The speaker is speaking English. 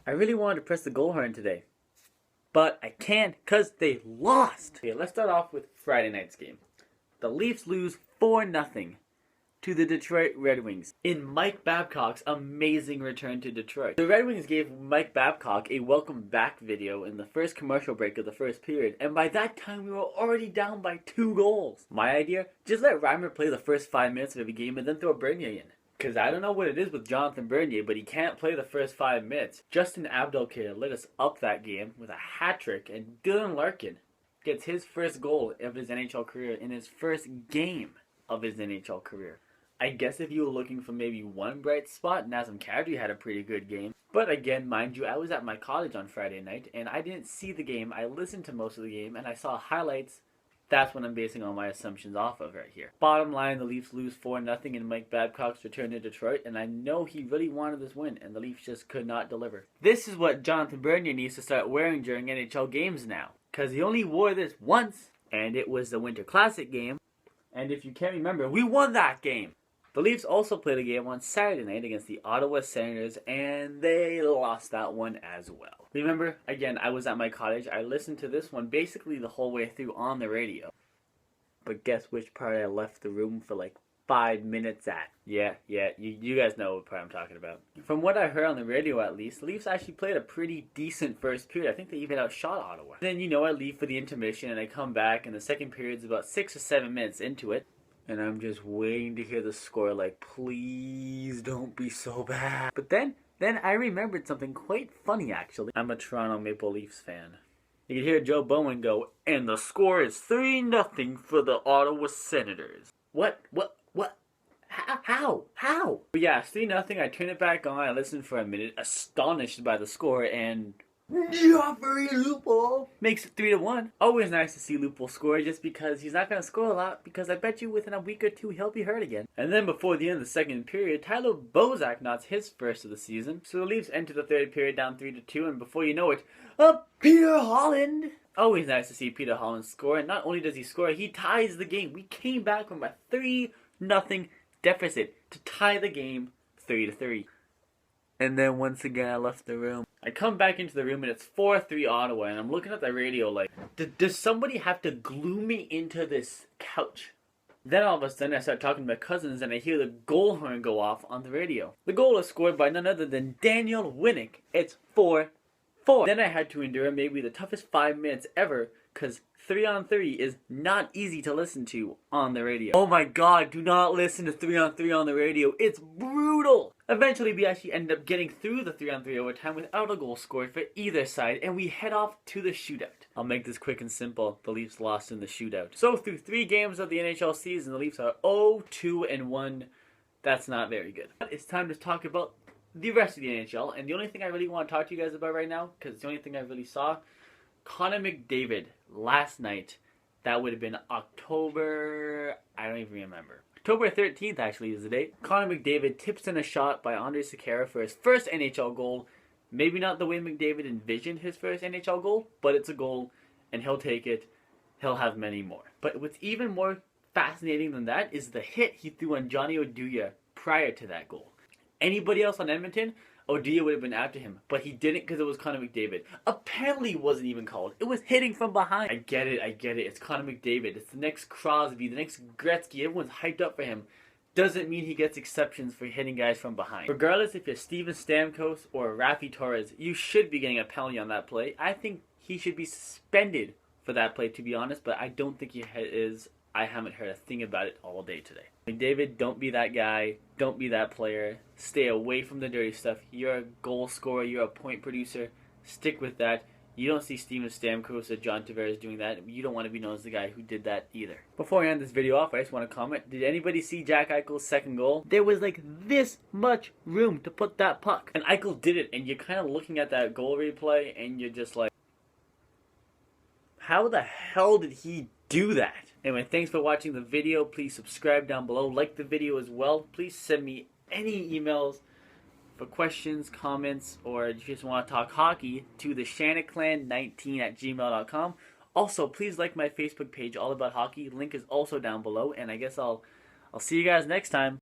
I really wanted to press the goal horn today, but I can't because they lost. Okay, let's start off with Friday night's game. The Leafs lose 4-0 to the Detroit Red Wings in Mike Babcock's amazing return to Detroit. The Red Wings gave Mike Babcock a welcome back video in the first commercial break of the first period, and by that time we were already down by 2 goals. My idea? Just let Reimer play the first 5 minutes of every game and then throw Bernier in. Because I don't know what it is with Jonathan Bernier, but he can't play the first 5 minutes. Justin Abdelkader lit us up that game with a hat trick, and Dylan Larkin gets his first goal of his NHL career in his first game of his NHL career. I guess if you were looking for maybe one bright spot, Nazem Kadri had a pretty good game. But again, mind you, I was at my cottage on Friday night, and I didn't see the game. I listened to most of the game, and I saw highlights. That's what I'm basing all my assumptions off of right here. Bottom line, the Leafs lose 4-0 in Mike Babcock's return to Detroit, and I know he really wanted this win, and the Leafs just could not deliver. This is what Jonathan Bernier needs to start wearing during NHL games now, because he only wore this once, and it was the Winter Classic game, and if you can't remember, we won that game. The Leafs also played a game on Saturday night against the Ottawa Senators, and they lost that one as well. Remember, again, I was at my cottage. I listened to this one basically the whole way through on the radio. But guess which part I left the room for like 5 minutes at? Yeah, you guys know what part I'm talking about. From what I heard on the radio at least, the Leafs actually played a pretty decent first period. I think they even outshot Ottawa. Then, I leave for the intermission, and I come back, and the second period's about 6 or 7 minutes into it. And I'm just waiting to hear the score, like, please don't be so bad. But then I remembered something quite funny, actually. I'm a Toronto Maple Leafs fan. You can hear Joe Bowen go, and the score is 3-0 for the Ottawa Senators. What? How? But yeah, it's 3-0. I turn it back on, I listen for a minute, astonished by the score, and Joffrey Lupul makes it 3-1. Always nice to see Lupul score, just because he's not going to score a lot, because I bet you within a week or two he'll be hurt again. And then before the end of the second period, Tyler Bozak knots his first of the season. So the Leafs enter the third period down 3-2, and before you know it, Peter Holland. Always nice to see Peter Holland score, and not only does he score, he ties the game. We came back from a 3-0 deficit to tie the game 3-3. And then once again I left the room. I come back into the room and it's 4-3 Ottawa, and I'm looking at the radio like, does somebody have to glue me into this couch? Then all of a sudden I start talking to my cousins and I hear the goal horn go off on the radio. The goal is scored by none other than Daniel Winnick. It's 4-4. Then I had to endure maybe the toughest 5 minutes ever, because 3-on-3 is not easy to listen to on the radio. Oh my god, do not listen to 3-on-3 on the radio. It's brutal. Eventually, we actually ended up getting through the 3-on-3 overtime without a goal scored for either side, and we head off to the shootout. I'll make this quick and simple. The Leafs lost in the shootout. So through 3 games of the NHL season, the Leafs are 0-2-1. That's not very good. But it's time to talk about the rest of the NHL, and the only thing I really want to talk to you guys about right now, because it's the only thing I really saw, Connor McDavid last night. That would have been October, I don't even remember. October 13th actually is the date. Connor McDavid tips in a shot by Andrej Sekera for his first NHL goal. Maybe not the way McDavid envisioned his first NHL goal, but it's a goal, and he'll take it. He'll have many more. But what's even more fascinating than that is the hit he threw on Johnny Oduya prior to that goal. Anybody else on Edmonton, Oduya would have been after him, but he didn't because it was Connor McDavid. Apparently it wasn't even called. It was hitting from behind. I get it. It's Connor McDavid. It's the next Crosby, the next Gretzky. Everyone's hyped up for him. Doesn't mean he gets exceptions for hitting guys from behind. Regardless if you're Steven Stamkos or Rafi Torres, you should be getting a penalty on that play. I think he should be suspended for that play, to be honest, but I don't think he is. I haven't heard a thing about it all day today. McDavid, don't be that guy. Don't be that player. Stay away from the dirty stuff. You're a goal scorer. You're a point producer. Stick with that. You don't see Steven Stamkos or John Tavares doing that. You don't want to be known as the guy who did that either. Before I end this video off, I just want to comment. Did anybody see Jack Eichel's second goal? There was like this much room to put that puck. And Eichel did it. And you're kind of looking at that goal replay and you're just like, how the hell did he do that? Anyway, thanks for watching the video. Please subscribe down below. Like the video as well. Please send me any emails for questions, comments, or if you just want to talk hockey to the shanaclan19@gmail.com. Also, please like my Facebook page, All About Hockey. Link is also down below. And I guess I'll see you guys next time.